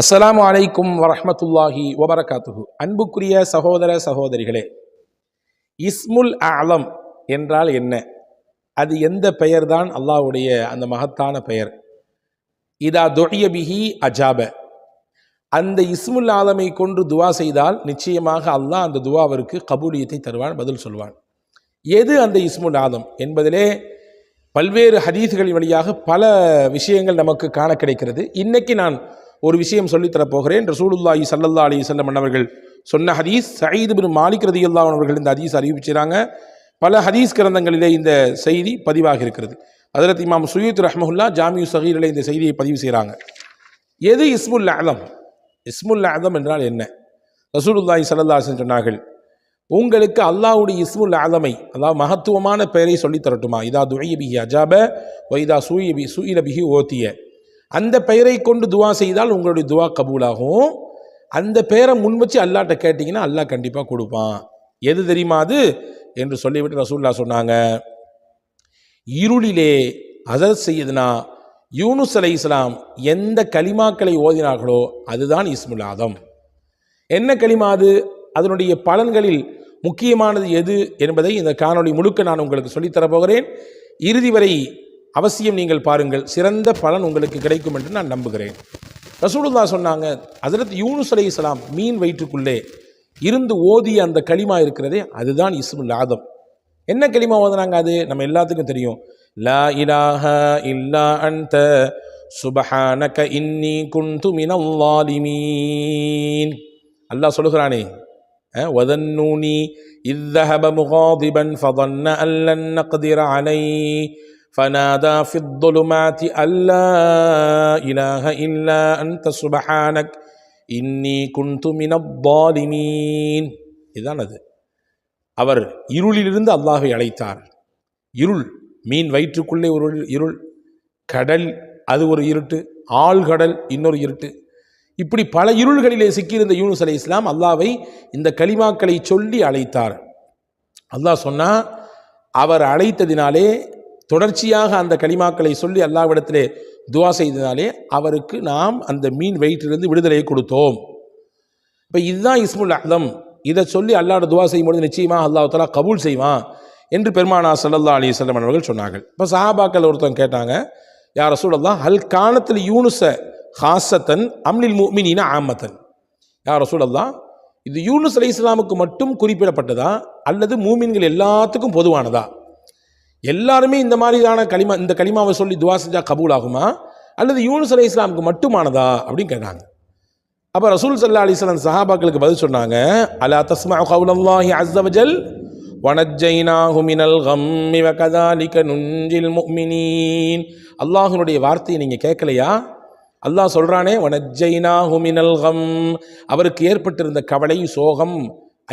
அஸ்ஸலாமு அலைக்கும் வரஹ்மத்துல்லாஹி வபரகாத்துஹு. அன்புக்குரிய சகோதர சகோதரிகளே, இஸ்முல் அலம் என்றால் என்ன? அது எந்த பெயர் தான் அல்லாஹ்வுடைய அந்த மகத்தான பெயர்? இதா துஇய பிஹி அஜாப. அந்த இஸ்முல் ஆலமை கொண்டு துவா செய்தால் நிச்சயமாக அல்லாஹ் அந்த துவாவிற்கு கபூலியத்தை தருவான், பதில் சொல்வான். எது அந்த இஸ்முல் ஆலம் என்பதிலே பல்வேறு ஹதீஸ்களின் வழியாக பல விஷயங்கள் நமக்கு காண கிடைக்கிறது. இன்னைக்கு நான் ஒரு விஷயம் சொல்லித்தரப் போகிறேன். ரசூலுல்லாஹி ஸல்லல்லாஹு அலைஹி வஸல்லம் அவர்கள் சொன்ன ஹதீஸ். சயீத் இப்னு மாலிக் ரலியல்லாஹு அன்ஹு அவர்கள் இந்த ஹதீஸ் அறிவிச்சிறாங்க. பல ஹதீஸ் கிரந்தங்களிலே இந்த செய்தி பதிவாக இருக்கிறது. ஹஜ்ரத் இமாம் சுயூத்தி ரஹ்மஹுல்லாஹ் ஜாமிஉ ஸகீரிலே இந்த செய்தியை பதிவு செய்கிறாங்க. எது இஸ்முல் அலம்? இஸ்முல் அலம் என்றால் என்ன? ரசூலுல்லாஹி ஸல்லல்லாஹு அலைஹி வஸல்லம் சொன்னார்கள், உங்களுக்கு அல்லாஹ்வுடைய இஸ்முல் அலமை, அதாவது மகத்துவமான பெயரை சொல்லித் தரட்டுமா? இதா துஇய பிஹி அஜாப வ இதா சுஇல பிஹி ஓதிய. அந்த பெயரை கொண்டு துவா செய்தால் உங்களுடைய துவா கபூலாகும். அந்த பெயரை முன் வச்சு அல்லாஹ்ட்ட கேட்டிங்கன்னா அல்லாஹ் கண்டிப்பாக கொடுப்பான். எது தெரியுமா அது என்று சொல்லிவிட்டு ரசூலுல்லாஹ் சொன்னாங்க, இருளிலே ஹஸரத் சையதுனா யூனுஸ் அலைஹிஸ்ஸலாம் எந்த கலிமாக்களை ஓதினார்களோ அதுதான் இஸ்முல் ஆதம். என்ன கலிமா அது? அதனுடைய பலன்களில் முக்கியமானது எது என்பதை இந்த காணொளி முழுக்க நான் உங்களுக்கு சொல்லித்தரப் போகிறேன். இறுதி வரை அவசியம் நீங்கள் பாருங்கள், சிறந்த பலன் உங்களுக்கு கிடைக்கும் என்று நான் நம்புகிறேன். ரசூலுல்லாஹ் சொன்னாங்க, ஹஸரத் யூனுஸ் அலைஹிஸ்ஸலாம் மீன் வயிற்றுக்குள்ளே இருந்து ஓதிய அந்த கலிமா இருக்கிறதே அதுதான் இஸ்முல் ஆதம். என்ன கலிமா ஓதுனாங்க? அது நம்ம எல்லாத்துக்கும் தெரியும். லா இலாஹ இல்லா அன்த சுப்ஹானக இன்னி குன்து மினல் ஸாலிமீன். அல்லாஹ் சொல்லுகிறானே, வதன்னூனி இஸ் ذهب مغاضبا فظن أن لن نقدر عليه فنادى في الظلمات أن لا إله إلا أنت سبحانك إني كنت من الظالمين. இதுதான் அது. அவர் இருளிலிருந்து அல்லாஹ்வை அழைத்தார். இருள், மீன் வயிற்றுக்குள்ளே ஒரு இருள், கடல் அது ஒரு இருட்டு, ஆழ்கடல் இன்னொரு இருட்டு, இப்படி பல இருள்களிலே சிக்கியிருந்த யூனுஸ் அலைஹிஸ்ஸலாம் அல்லாஹ்வை இந்த கலிமாக்களை சொல்லி அழைத்தார். அல்லாஹ் சொன்னா, அவர் அழைத்ததினாலே, தொடர்ச்சியாக அந்த கலிமாக்களை சொல்லி அல்லாஹ்விடத்திலே துவா செய்ததினாலே அவருக்கு நாம் அந்த மீன் வயிற்றிலிருந்து விடுதலையை கொடுத்தோம். இப்போ இதுதான் இஸ்முல் அலம். இதை சொல்லி அல்லாஹ்வோட துவா செய்யும்போது நிச்சயமாக அல்லாஹ் தஆலா கபூல் செய்வான் என்று பெருமானார் ஸல்லல்லாஹு அலைஹி வஸல்லம் அவர்கள் சொன்னார்கள். இப்போ சஹாபாக்கள் ஒருத்தன் கேட்டாங்க, யா ரசூலல்லாஹ் ஹல் கானத்தில் யூனுஸ ஹாசத்தன் அம்லில் முஃமினீன ஆமத்தன். யா ரசூலல்லாஹ், இது யூனுஸ் அலைஹிஸ்ஸலாமுக்கு மட்டும் குறிப்பிடப்பட்டதா அல்லது மூமின்கள் எல்லாத்துக்கும் பொதுவானதா? எல்லாருமே இந்த மாதிரியான கலிமா, இந்த கலிமாவை சொல்லி துவா செஞ்சா கபூல் ஆகுமா அல்லது யூனுஸ் அலைஹிஸ்ஸலாமுக்கு மட்டுமானதா அப்படின்னு கேட்டாங்க. அப்போ ரசூல் ஸல்லல்லாஹு அலைஹி வஸல்லம் சஹாபாக்களுக்கு பதில் சொன்னாங்க, அலா தஸ்மஉ கௌலல்லாஹி அஸ்ஸ வஜல் வனஜ்ஜைனாஹு மினல் கம்மி வகதாலிக நுன்ஜில் முஃமினீன். அல்லாஹ்வுடைய வார்த்தையை நீங்கள் கேட்கலையா? அல்லாஹ் சொல்றானே, வனஜ்ஜைனாஹு மினல் கம், அவருக்கு ஏற்பட்டிருந்த கவலை, சோகம்,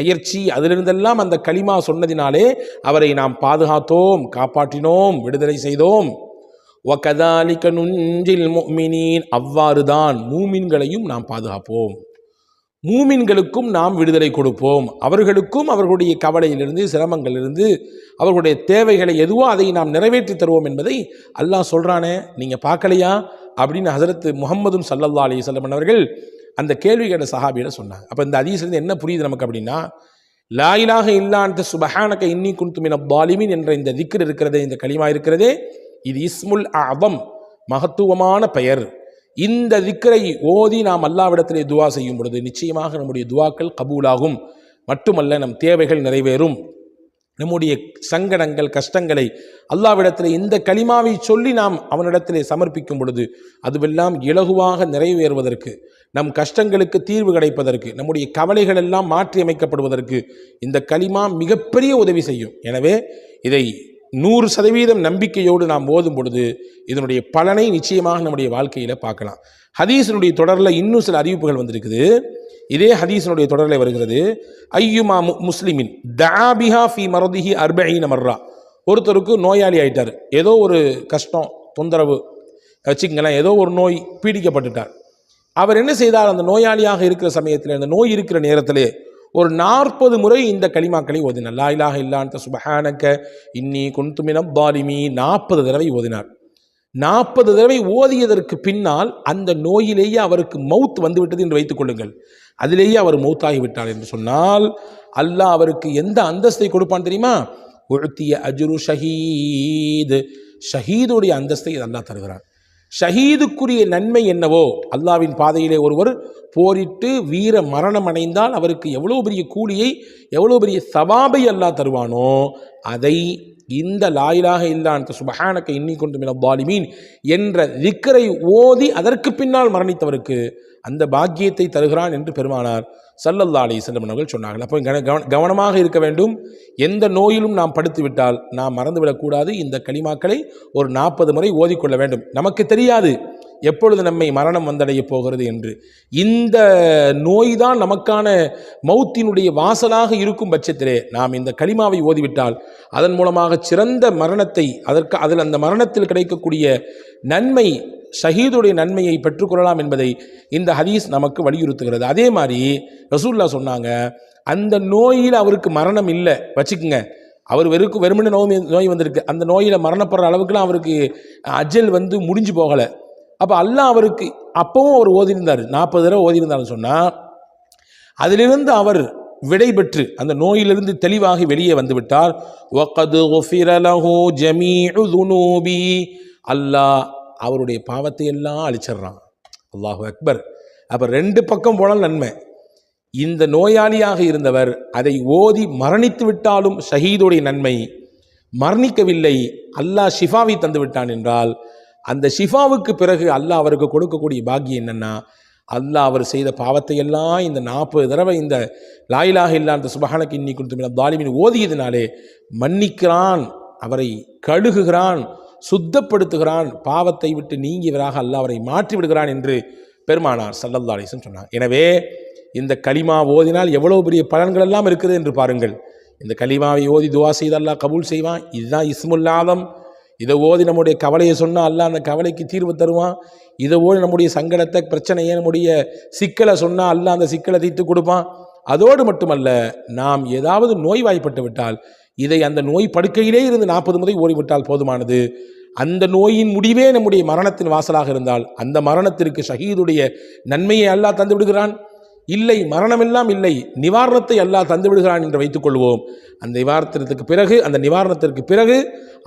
அயர்ச்சி, அதிலிருந்தெல்லாம் அந்த கலிமா சொன்னதினாலே அவரை நாம் பாதுகாத்தோம், காப்பாற்றினோம், விடுதலை செய்தோம். வகதாலிக நுன்ஜில் முஃமினீன், அவ்வாறுதான் மூமின்களையும் நாம் பாதுகாப்போம், மூமின்களுக்கும் நாம் விடுதலை கொடுப்போம், அவர்களுக்கும் அவர்களுடைய கவலையிலிருந்து, சிரமங்களிலிருந்து, அவர்களுடைய தேவைகளை எதுவோ அதை நாம் நிறைவேற்றி தருவோம் என்பதை அல்லாஹ் சொல்றானே, நீங்க பார்க்கலையா அப்படின்னு ஹஸரத் முஹம்மது ஸல்லல்லாஹு அலைஹி வஸல்லம் அவர்கள் அந்த கேள்வி கேட்ட சஹாபியிட சொன்னாங்க. அப்போ இந்த ஹதீஸ்லேருந்து என்ன புரியுது நமக்கு அப்படின்னா, லா இலாஹ இல்லா அன்த சுப்ஹானக இன்னி குன்து மினல் ஸாலிமீன் என்ற இந்த திக்ர் இருக்கிறதே, இந்த கலிமா இருக்கிறதே, இது இஸ்முல் அஅதம், மகத்துவமான பெயர். இந்த திக்ரை ஓதி நாம் அல்லாஹ்விடத்திலே துவா செய்யும் பொழுது நிச்சயமாக நம்முடைய துவாக்கள் கபூலாகும். மட்டுமல்ல, நம் தேவைகள் நிறைவேறும். நம்முடைய சங்கடங்கள், கஷ்டங்களை அல்லாஹ்விடத்திலே இந்த கலிமாவை சொல்லி நாம் அவனிடத்திலே சமர்ப்பிக்கும் பொழுது அதுவெல்லாம் இலகுவாக நிறைவேறுவதற்கு, நம் கஷ்டங்களுக்கு தீர்வு கிடைப்பதற்கு, நம்முடைய கவலைகள் எல்லாம் மாற்றி அமைக்கப்படுவதற்கு இந்த கலிமா மிகப்பெரிய உதவி செய்யும். எனவே இதை 100% நம்பிக்கையோடு நாம் ஓதும் பொழுது இதனுடைய பலனை நிச்சயமாக நம்முடைய வாழ்க்கையில் பார்க்கலாம். ஹதீஸினுடைய தொடரில் இன்னும் சில அறிவிப்புகள் வந்திருக்குது. இதே ஹதீஸினுடைய தொடரில் வருகிறது, ஐயுமா முஸ்லிமின் தஆபிஹா ஃபி மரதிஹி 40 மர்ரா. ஒருத்தருக்கு நோயாளி ஆயிட்டார், ஏதோ ஒரு கஷ்டம், தொந்தரவு வச்சுங்களேன், ஏதோ ஒரு நோய் பீடிக்கப்பட்டுட்டார். அவர் என்ன செய்தார்? அந்த நோயாளியாக இருக்கிற சமயத்தில், அந்த நோய் இருக்கிற நேரத்திலே ஒரு 40 முறை இந்த கலிமாக்களை ஓதினார். லா இலாஹ இல்லா அன்த சுப்ஹானக இன்னி குன்து மினல் ஸாலிமீன் 40 தடவை ஓதினார். 40 தடவை ஓதியதற்கு பின்னால் அந்த நோயிலேயே அவருக்கு மவுத் வந்துவிட்டது என்று வைத்துக் கொள்ளுங்கள். அதிலேயே அவர் மௌத்தாகிவிட்டார் என்று சொன்னால் அல்லாஹ் அவருக்கு எந்த அந்தஸ்தை கொடுப்பான் தெரியுமா? உழ்த்திய அஜ்ரு ஷஹீத், ஷஹீதுடைய அந்தஸ்தை அல்லாஹ் தருகிறான். ஷஹீதுக்குரிய நன்மை என்னவோ, அல்லாவின் பாதையிலே ஒருவர் போரிட்டு வீர மரணம் அடைந்தால் அவருக்கு எவ்வளோ பெரிய கூலியை, எவ்வளோ பெரிய சவாபை அல்லாஹ் தருவானோ, அதை இந்த லா இலாஹ இல்லா அன்த சுப்ஹானக இன்னி குன்து மினல் ஸாலிமீன் என்ற திக்ரை ஓதி அதற்கு பின்னால் மரணித்தவருக்கு அந்த பாக்கியத்தை தருகிறான் என்று பெருமானார் ஸல்லல்லாஹு அலைஹி வஸல்லம் அவர்கள் சொன்னார்கள். அப்போ கவனமாக இருக்க வேண்டும். எந்த நோயிலும் நாம் படுத்து விட்டால் நாம் மறந்துவிடக்கூடாது. இந்த கலிமாக்களை ஒரு 40 முறை ஓதிக்கொள்ள வேண்டும். நமக்கு தெரியாது எப்பொழுது நம்மை மரணம் வந்தடைய போகிறது என்று. இந்த நோய் தான் நமக்கான மௌத்தினுடைய வாசலாக இருக்கும் பட்சத்திலே நாம் இந்த கலிமாவை ஓதிவிட்டால் அதன் மூலமாக சிறந்த மரணத்தை, அதில் அந்த மரணத்தில் கிடைக்கக்கூடிய நன்மை, ஷஹீதுடைய நன்மையை பெற்றுக்கொள்ளலாம் என்பதை இந்த ஹதீஸ் நமக்கு வலியுறுத்துகிறது. அதே மாதிரி ரசூலுல்லாஹ் சொன்னாங்க, அந்த நோயில் அவருக்கு மரணம் இல்லை வச்சுக்குங்க, அவர் வெறுமனே நோய் வந்திருக்கு, அந்த நோயில் மரணப்படுற அளவுக்குலாம் அவருக்கு அஜல் முடிஞ்சு போகலை. அப்போ அல்லாஹ் அவருக்கு அப்பவும் அவர் ஓதியிருந்தார், 40 தடவை ஓதியிருந்தார்னு சொன்னால் அதிலிருந்து அவர் விடை பெற்று அந்த நோயிலிருந்து தெளிவாகி வெளியே வந்துவிட்டார். வகது குஃபிர லஹு ஜமீஉ ذுனூபி, அல்லாஹ் அவருடைய பாவத்தை எல்லாம் அழிச்சிடுறான். அல்லாஹு அக்பர். அப்போ 2 பக்கம் போனால் நன்மை. இந்த நோயாளியாக இருந்தவர் அதை ஓதி மரணித்து விட்டாலும் ஷஹீதுடைய நன்மை, மரணிக்கவில்லை அல்லாஹ் ஷிஃபாவை தந்து விட்டான் என்றால் அந்த ஷிஃபாவுக்கு பிறகு அல்லாஹ் அவருக்கு கொடுக்கக்கூடிய பாக்கியம் என்னன்னா, அல்லாஹ் அவர் செய்த பாவத்தை எல்லாம் இந்த 40 தடவை இந்த லா இலாஹ இல்லா அன்த சுப்ஹானக இன்னி குன்து மினல் ஸாலிமீன் ஓதியதினாலே மன்னிக்கிறான், அவரை கழுகுகிறான், சுத்தப்படுத்துகிறான், பாவத்தை விட்டு நீங்கியவராக அல்லாஹ் அவரை மாற்றி விடுகிறான் என்று பெருமானார் ஸல்லல்லாஹு அலைஹி வஸல்லம் சொன்னார். எனவே இந்த கலிமா ஓதினால் எவ்வளவு பெரிய பலன்கள் எல்லாம் இருக்குது என்று பாருங்கள். இந்த கலிமாவை ஓதி துவா செய்து அல்லாஹ் கபூல் செய்வான். இதுதான் இஸ்முல் ஆலம். இதை ஓதி நம்முடைய கவலையை சொன்னால் அல்லாஹ் அந்த கவலைக்கு தீர்வு தருவான். இதை ஓடி நம்முடைய சங்கடத்தை, பிரச்சனையை, நம்முடைய சிக்கலை சொன்னால் அல்லாஹ் அந்த சிக்கலை தீர்த்து கொடுப்பான். அதோடு மட்டுமல்ல, நாம் ஏதாவது நோய்வாய்ப்பட்டு விட்டால் இதை அந்த நோய் படுக்கையிலே இருந்து 40 முறை ஓடிவிட்டால் போதுமானது. அந்த நோயின் முடிவே நம்முடைய மரணத்தின் வாசலாக இருந்தால் அந்த மரணத்திற்கு ஷஹீதுடைய நன்மையை அல்லாஹ் தந்து விடுகிறான். இல்லை, மரணமெல்லாம் இல்லை, நிவாரணத்தை அல்லாஹ் தந்து விடுகிறான் என்று வைத்துக் கொள்வோம். அந்த நிவாரணத்திற்கு பிறகு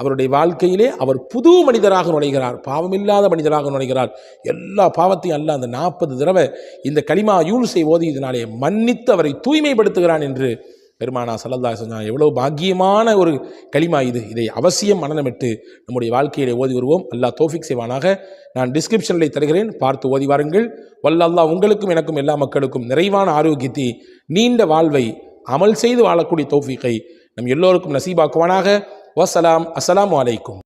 அவருடைய வாழ்க்கையிலே அவர் புது மனிதராக நுழைகிறார், பாவமில்லாத மனிதராக நுழைகிறார். எல்லா பாவத்தையும் அல்லாஹ் அந்த 40 தடவை இந்த கலிமா யூனுஸை ஓதியதினாலே மன்னித்து அவரை தூய்மைப்படுத்துகிறான் என்று பெருமானார் ஸல்லல்லாஹு அலைஹி வஸல்லம். எவ்வளவு பாக்கியமான ஒரு கலிமா இது. இதை அவசியம் மனனமிட்டு நம்முடைய வாழ்க்கையிலே ஓதி வருவோம். அல்லாஹ் தௌஃபீக் செய்வானாக. நான் டிஸ்கிரிப்ஷனில் தருகிறேன், பார்த்து ஓதி வாருங்கள். வல்லல்லாஹ் உங்களுக்கும் எனக்கும் எல்லா மக்களுக்கும் நிறைவான ஆரோக்கியத்தை, நீண்ட வாழ்வை, அமல் செய்து வாழக்கூடிய தௌஃபீக்கை நம் எல்லோருக்கும் நசீபாக்குவானாக. வஸ்ஸலாம். அஸ்ஸலாமு அலைக்கும்.